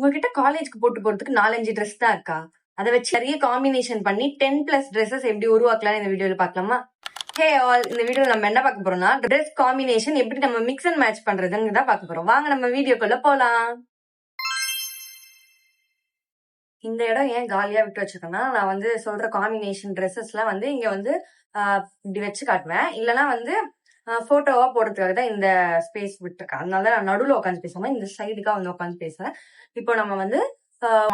உங்ககிட்ட காலேஜ்க்கு போட்டு போறதுக்கு 4-5 ட்ரெஸ் தான் இருக்கா? அதை வச்சு நிறைய காம்பினேஷன் பண்ணி 10+ ட்ரெஸ்ஸஸ் எப்படி உருவாக்கலாம் இந்த வீடியோல பார்க்கலாமா? ஹே ஆல், இந்த வீடியோல நம்ம என்ன பார்க்க போறோம்னா ட்ரெஸ் காம்பினேஷன் எப்படி நம்ம மிக்ஸ் அண்ட் மேட்ச் பண்றதுன்னு தான் பார்க்க போறோம். வாங்க நம்ம வீடியோக்குள்ள போலாம். இந்த இடம் ஏன் காலியா விட்டு வச்சிருக்கேன்னா, நான் வந்து சொல்ற காம்பினேஷன் ட்ரெஸ்ஸஸ்லாம் வந்து இங்க வந்து இப்படி வச்சு காட்டுவேன். இல்லைன்னா வந்து போட்டோவா போடுறதுக்காக தான் இந்த ஸ்பேஸ் விட்டுருக்கேன். அதனால நான் நடுவில் உட்காந்து பேசாம இந்த சைடுக்கா வந்து உட்காந்து பேசுறேன். இப்போ நம்ம வந்து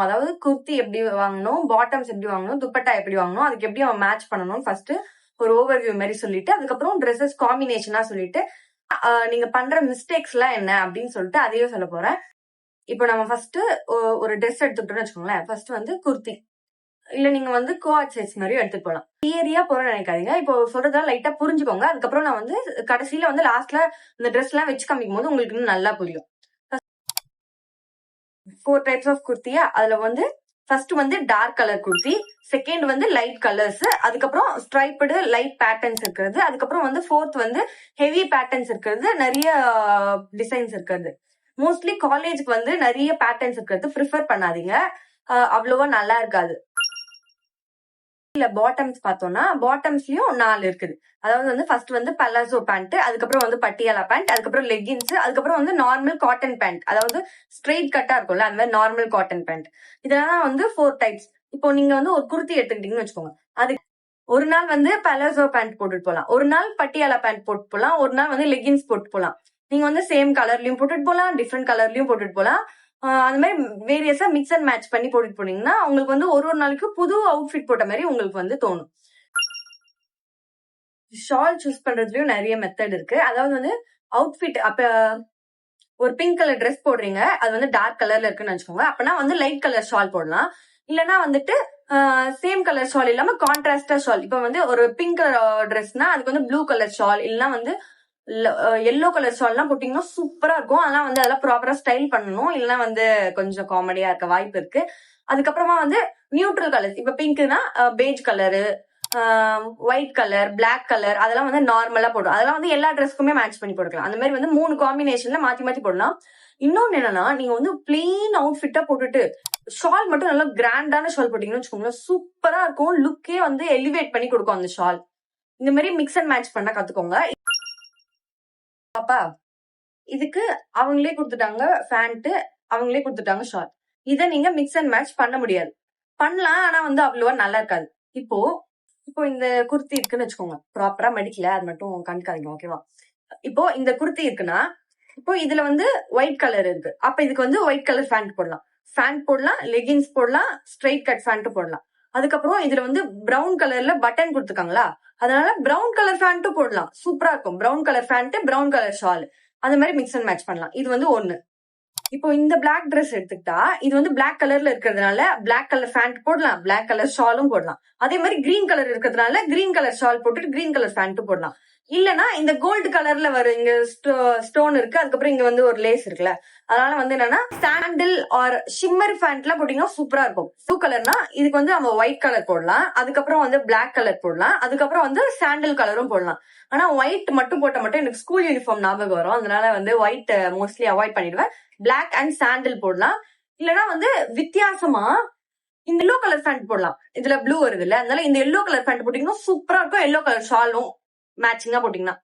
அதாவது குர்த்தி எப்படி வாங்கணும், பாட்டம்ஸ் எப்படி வாங்கணும், துப்பட்டா எப்படி வாங்கணும், அதுக்கு எப்படி அவன் மேட்ச் பண்ணணும் ஃபர்ஸ்ட் ஒரு ஓவர்வியூ மாதிரி சொல்லிட்டு, அதுக்கப்புறம் ட்ரெஸ்ஸஸ் காம்பினேஷனா சொல்லிட்டு நீங்க பண்ற மிஸ்டேக்ஸ் எல்லாம் என்ன அப்படின்னு சொல்லிட்டு அதையும் சொல்ல போறேன். இப்போ நம்ம ஃபர்ஸ்ட் ஒரு ட்ரெஸ் எடுத்துக்கிட்டோம்னு வச்சுக்கோங்களேன். ஃபர்ஸ்ட் வந்து குர்த்தி, இல்ல நீங்க வந்து கோஆட் செட்ஸ் மாதிரி எடுத்துட்டு போலாம். தியரியா போறோம்னு நினைக்காதீங்க. இப்போ சொல்றதெல்லாம் லைட்டா புரிஞ்சுக்கோங்க. அதுக்கப்புறம் நான் வந்து கடைசியில வந்து லாஸ்ட்ல இந்த ட்ரெஸ் எல்லாம் வச்சு காமிக்கும் போது உங்களுக்கு இன்னும் நல்லா புரியும். 4 டைப்ஸ் ஆஃப் குர்த்தியா, அதுல வந்து ஃபர்ஸ்ட் வந்து டார்க் கலர் குர்த்தி, செகண்ட் வந்து லைட் கலர்ஸ், அதுக்கப்புறம் ஸ்ட்ரைப்டு லைட் பேட்டர்ன்ஸ் இருக்கிறது, அதுக்கப்புறம் வந்து ஃபோர்த் வந்து ஹெவி பேட்டர்ன்ஸ் இருக்கிறது, நிறைய டிசைன்ஸ் இருக்கிறது. மோஸ்ட்லி காலேஜுக்கு வந்து நிறைய பேட்டர்ன்ஸ் இருக்கிறது ப்ரிஃபர் பண்ணாதீங்க, அவ்வளவா நல்லா இருக்காது. இல்ல பாட்டம்ஸ் பார்த்தோம்னா பாட்டம்ஸ்லயும் 4 இருக்குது. அதாவது வந்து ஃபர்ஸ்ட் வந்து பலாசோ பேண்ட், அதுக்கப்புறம் வந்து பட்டியாலா பேண்ட், அதுக்கப்புறம் லெகின்ஸ், அதுக்கப்புறம் வந்து நார்மல் காட்டன் பேண்ட், அதாவது ஸ்ட்ரெயிட் கட்டா இருக்கும்ல அந்த மாதிரி நார்மல் காட்டன் பேண்ட். இதெல்லாம் வந்து 4 டைப்ஸ். இப்போ நீங்க வந்து ஒரு குர்த்தி எடுத்துக்கிட்டீங்கன்னு வச்சுக்கோங்க. அது ஒரு நாள் வந்து பலாசோ பேண்ட் போட்டுட்டு போலாம், ஒரு நாள் பட்டியாலா பேண்ட் போட்டு போலாம், ஒரு நாள் வந்து லெகின்ஸ் போட்டு போலாம். நீங்க வந்து சேம் கலர்லயும் போட்டுட்டு போலாம், டிஃப்ரெண்ட் கலர்லயும் போட்டுட்டு போலாம். அந்த மாதிரி வேரியஸா மிக்ஸ் அண்ட் மேட்ச் பண்ணி போட்டுட்டு போனீங்கன்னா உங்களுக்கு வந்து ஒரு நாளைக்கு புது அவுட்ஃபிட் போட்ட மாதிரி உங்களுக்கு வந்து தோணும். ஷால் சூஸ் பண்றதுலயும் நிறைய மெத்தட் இருக்கு. அதாவது வந்து அவுட்ஃபிட், அப்ப ஒரு பிங்க் கலர் ட்ரெஸ் போடுறீங்க, அது வந்து டார்க் கலர்ல இருக்குன்னு வச்சுக்கோங்க. அப்பனா வந்து லைட் கலர் ஷால் போடலாம். இல்லைன்னா வந்துட்டு சேம் கலர் ஷால் இல்லாம கான்ட்ராஸ்டா ஷால். இப்ப வந்து ஒரு பிங்க் கலர் ட்ரெஸ்னா அதுக்கு வந்து ப்ளூ கலர் ஷால், இல்லைன்னா வந்து எல்லோ கலர் ஷால் எல்லாம் போட்டீங்கன்னா சூப்பரா இருக்கும். ஆனா வந்து அதெல்லாம் ப்ராப்பரா ஸ்டைல் பண்ணணும், இல்லைன்னா வந்து கொஞ்சம் காமெடியா இருக்க வாய்ப்பு இருக்கு. அதுக்கப்புறமா வந்து நியூட்ரல் கலர்ஸ், இப்ப பிங்க்னா beige colour, white colour, black colour, அதெல்லாம் வந்து நார்மலா போடும். அதெல்லாம் வந்து எல்லா ட்ரெஸ்க்குமே மேட்ச் பண்ணி போட்டுக்கலாம். அந்த மாதிரி வந்து 3 காம்பினேஷன்ல மாத்தி மாத்தி போடலாம். இன்னொன்னு என்னன்னா, நீங்க வந்து பிளெயின் அவுட்ஃபிட்டா போட்டுட்டு ஷால் மட்டும் நல்லா கிராண்டான ஷால் போட்டீங்கன்னு வச்சுக்கோங்களேன், சூப்பரா இருக்கும். லுக்கே வந்து எலிவேட் பண்ணி கொடுக்கும் அந்த ஷால். இந்த மாதிரி மிக்ஸ் அண்ட் மேட்ச் பண்ண கத்துக்கோங்க. பாப்பா, இதுக்கு அவங்களே கொடுத்துட்டாங்க பேண்ட், அவங்களே கொடுத்துட்டாங்க ஷால். இதை நீங்க மிக்ஸ் அண்ட் மேட்ச் பண்ண முடியாது. பண்ணலாம், ஆனா வந்து அவ்வளவா நல்லா இருக்காது. இப்போ இந்த குர்த்தி இருக்குன்னு வச்சுக்கோங்க, ப்ராப்பரா மடிக்கல, அது மட்டும் கண்டுக்காதீங்க, ஓகேவா? இப்போ இந்த குர்த்தி இருக்குன்னா, இப்போ இதுல வந்து ஒயிட் கலர் இருக்கு, அப்ப இதுக்கு வந்து ஒயிட் கலர் ஃபேண்ட் போடலாம், லெகின்ஸ் போடலாம், ஸ்ட்ரெயிட் கட் ஃபேண்ட் போடலாம். அதுக்கப்புறம் இதுல வந்து பிரவுன் கலர்ல பட்டன் கொடுத்துருக்காங்களா, அதனால பிரவுன் கலர் ஃபேண்ட்டும் போடலாம், சூப்பரா இருக்கும். Brown colour pant, brown colour shawl, அந்த மாதிரி மிக்ஸ் அண்ட் மேட்ச் பண்ணலாம். இது வந்து ஒண்ணு. இப்போ இந்த பிளாக் ட்ரெஸ் எடுத்துக்கிட்டா, இது வந்து பிளாக் கலர்ல இருக்கிறதுனால பிளாக் கலர் ஃபேண்ட் போடலாம், பிளாக் கலர் ஷாலும் போடலாம். அதே மாதிரி கிரீன் கலர் இருக்கிறதுனால கிரீன் கலர் ஷால் போட்டுட்டு கிரீன் கலர் ஃபேண்ட் போடலாம். இல்லனா இந்த கோல்டு கலர்ல வர இங்க ஸ்டோன் இருக்கு, அதுக்கப்புறம் இங்க வந்து ஒரு லேஸ் இருக்குல்ல, அதனால வந்து என்னன்னா சாண்டில் ஆர் ஷிம்மர் ஃபேண்ட்லாம் போட்டீங்கன்னா சூப்பரா இருக்கும். ப்ளூ கலர்னா இதுக்கு வந்து நம்ம ஒயிட் கலர் போடலாம், அதுக்கப்புறம் வந்து பிளாக் கலர் போடலாம், அதுக்கப்புறம் வந்து சாண்டில் கலரும் போடலாம். ஆனா ஒயிட் மட்டும் போட்ட மட்டும் எனக்கு ஸ்கூல் யூனிஃபார்ம் ஞாபகம் வரும், அதனால வந்து ஒயிட் மோஸ்ட்லி அவாய்ட் பண்ணிடுவேன். பிளாக் அண்ட் சாண்டில் போடலாம். இல்லனா வந்து வித்தியாசமா இந்த எல்லோ கலர் ஃபேண்ட் போடலாம். இதுல ப்ளூ வருது இல்ல, அதனால இந்த எல்லோ கலர் ஃபேண்ட் போட்டீங்கன்னா சூப்பரா இருக்கும். எல்லோ கலர் ஷாலும் மேட்சிங்கா போட்டீங்கன்னா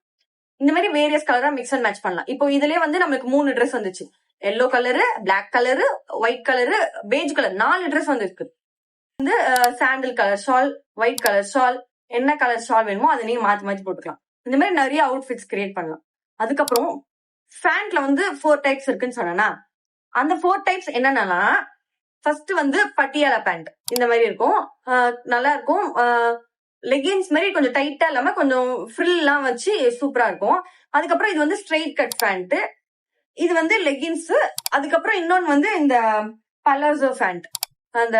இந்த மாதிரி வேரியஸ் கலரா மிக்ஸ் அண்ட் மேட்ச் பண்ணலாம். இப்போ இதுலயே வந்து நமக்கு 3 ட்ரெஸ் வந்துச்சு. Yellow colour, black colour, white colour, beige colour, 4 dress வந்துருக்கு. வந்து sandal colour shawl, white colour shawl, என்ன கலர் ஷால் வேணுமோ அதை நீங்க மாத்தி மாத்தி போட்டுக்கலாம். இந்த மாதிரி நிறைய அவுட்ஃபிட்ஸ் கிரியேட் பண்ணலாம். அதுக்கப்புறம் ஃபேண்ட்ல வந்து 4 டைப்ஸ் இருக்குன்னு சொன்னா, அந்த 4 டைப்ஸ் என்னன்னா, ஃபர்ஸ்ட் வந்து பட்டியாலா பேண்ட் இந்த மாதிரி இருக்கும், நல்லா இருக்கும். லெகின்ஸ் மாதிரி கொஞ்சம் டைட்டா இல்லாம கொஞ்சம் ஃப்ரில் எல்லாம் வச்சு சூப்பரா இருக்கும். அதுக்கப்புறம் இது வந்து ஸ்ட்ரெயிட் கட் பேண்ட், இது வந்து லெகின்ஸ். அதுக்கப்புறம் இன்னொன்னு வந்து இந்த பலாசோ பேண்ட், அந்த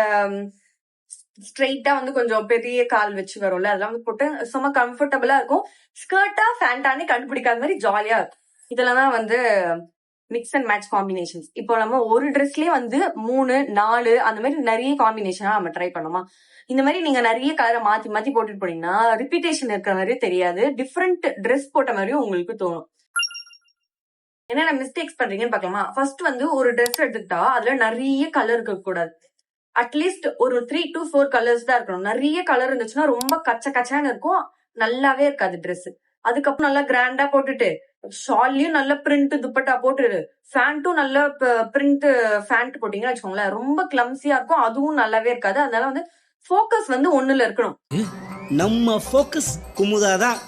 ஸ்ட்ரெயிட்டா வந்து கொஞ்சம் பெரிய கால் வச்சு வரும்ல, அதெல்லாம் வந்து போட்டு சும்மா கம்ஃபர்டபுளா இருக்கும். ஸ்கர்ட்டா ஃபேண்டானே கண்டுபிடிக்காத மாதிரி ஜாலியா இருக்கும். இதெல்லாம் தான் வந்து மிக்ஸ் அண்ட் மேட்ச் காம்பினேஷன்ஸ். இப்போ நம்ம ஒரு ட்ரெஸ்லயே வந்து 3, 4 அந்த மாதிரி நிறைய காம்பினேஷனா நம்ம ட்ரை பண்ணுமா. இந்த மாதிரி நீங்க நிறைய கலரை மாத்தி மாத்தி போட்டுட்டு போனீங்கன்னா ரிப்பீட்டேஷன் இருக்கிற மாதிரியும் தெரியாது, டிஃப்ரெண்ட் ட்ரெஸ் போட்ட மாதிரியும் உங்களுக்கு தோணும். என்னென்ன மிஸ்டேக்ஸ் பண்றீங்கன்னு பார்க்கலாமா? ஃபர்ஸ்ட் வந்து ஒரு Dress எடுத்துக்கிட்டா அதுல நிறைய கலர் இருக்க கூடாது. அட்லீஸ்ட் ஒரு 3 to 4 கலர்ஸ் தான் இருக்கணும். நிறைய கலர் இருந்துச்சுன்னா ரொம்ப கச்ச கச்சான்னு இருக்கும், நல்லாவே இருக்காது Dress. அதுக்கப்புறம் நல்லா கிராண்டா போட்டுட்டு ஷால்லயும் நல்ல பிரிண்ட் துப்பட்டா போட்டு ஃபேண்ட்டும் நல்ல பிரிண்ட் ஃபேண்ட் போட்டீங்கன்னு வச்சுக்கோங்களேன், ரொம்ப கிளம்சியா இருக்கும், அதுவும் நல்லாவே இருக்காது. அதனால வந்து ஃபோக்கஸ் வந்து ஒண்ணுல இருக்கணும். நம்ம ஃபோக்கஸ் குமுதாதான்.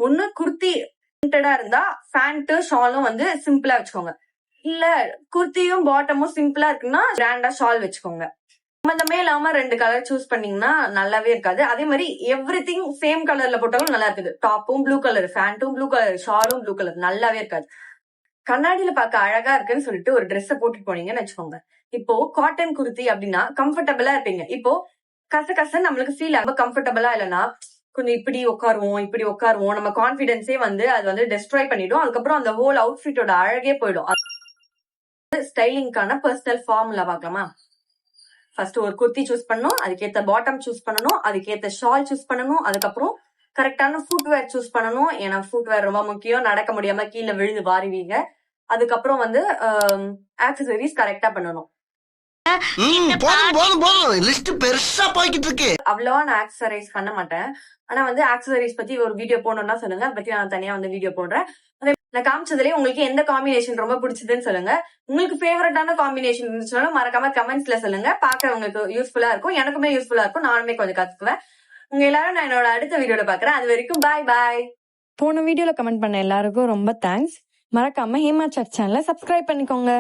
ஒண்ணு குர்த்தி பிரிண்டடா இருந்தா ஃபேண்ட் ஷாலும் வந்து சிம்பிளா வச்சுக்கோங்க. இல்ல குர்த்தியும் பாட்டமும் சிம்பிளா இருக்குன்னா கிராண்டா ஷால் வச்சுக்கோங்க. சம்பந்தமே இல்லாம 2 கலர் சூஸ் பண்ணீங்கன்னா நல்லாவே இருக்காது. அதே மாதிரி எவ்ரிதிங் சேம் கலர்ல போட்டாலும் நல்லா இருக்குது. டாப்பும் ப்ளூ கலர், ஃபேண்ட்டும் ப்ளூ கலர், ஷாலும் ப்ளூ கலர், நல்லாவே இருக்காது. கண்ணாடியில பார்க்க அழகா இருக்குன்னு சொல்லிட்டு ஒரு Dress போட்டுட்டு போனீங்கன்னு வச்சுக்கோங்க. இப்போ காட்டன் குர்த்தி அப்படின்னா கம்ஃபர்டபுளா இருப்பீங்க. இப்போ கசகசன்னு நம்மளுக்கு ஃபீல் ஆகும். கம்ஃபர்டபுளா இல்லைன்னா கொஞ்சம் இப்படி உட்காருவோம், நம்ம கான்பிடன்ஸே வந்து அது வந்து டெஸ்ட்ராய் பண்ணிடும். அதுக்கப்புறம் அந்த ஹோல் அவுட்ஃபிட்டோட அழகே போயிடும். ஸ்டைலிங்கான பர்சனல் ஃபார்முலா பார்க்கலாமா? ஃபர்ஸ்ட் ஒரு குர்த்தி சூஸ் பண்ணணும், அதுக்கேத்த பாட்டம் சூஸ் பண்ணணும், அதுக்கேத்த ஷால் சூஸ் பண்ணணும், அதுக்கப்புறம் கரெக்டான ஃபுட்வேர் சூஸ் பண்ணணும். ஏன்னா ஃபுட்வேர் ரொம்ப முக்கியம், நடக்க முடியாம கீழே விழுந்து வாருவீங்க. அதுக்கப்புறம் வந்து ஆக்சசரிஸ் கரெக்டா பண்ணணும். அவ்வளவா நான் ஆக்சசரைஸ் பண்ண மாட்டேன். ஆனா வந்து ஆக்சசரிஸ் பத்தி ஒரு வீடியோ போடணும்னா சொல்லுங்க, அதை பத்தி நான் தனியா வந்து வீடியோ போடுறேன். நான் காமிச்சதுலயே உங்களுக்கு எந்த காம்பினேஷன் ரொம்ப பிடிச்சதுன்னு சொல்லுங்க. உங்களுக்கு ஃபேவரட்டான காம்பினேஷன் இருந்துச்சுனாலும் மறக்காம கமெண்ட்ஸ்ல சொல்லுங்க. பாக்குறவங்களுக்கு யூஸ்ஃபுல்லா இருக்கும், எனக்குமே யூஸ்ஃபுல்லா இருக்கும், நானுமே கொஞ்சம் கத்துக்குவேன். உங்க எல்லாரும் நான் என்னோட அடுத்த வீடியோல பாக்குறேன். அது வரைக்கும் பாய் பாய். போன வீடியோல கமெண்ட் பண்ண எல்லாருக்கும் ரொம்ப தேங்க்ஸ். மறக்காம ஹேமா சாட் சேனலை சப்ஸ்கிரைப் பண்ணிக்கோங்க.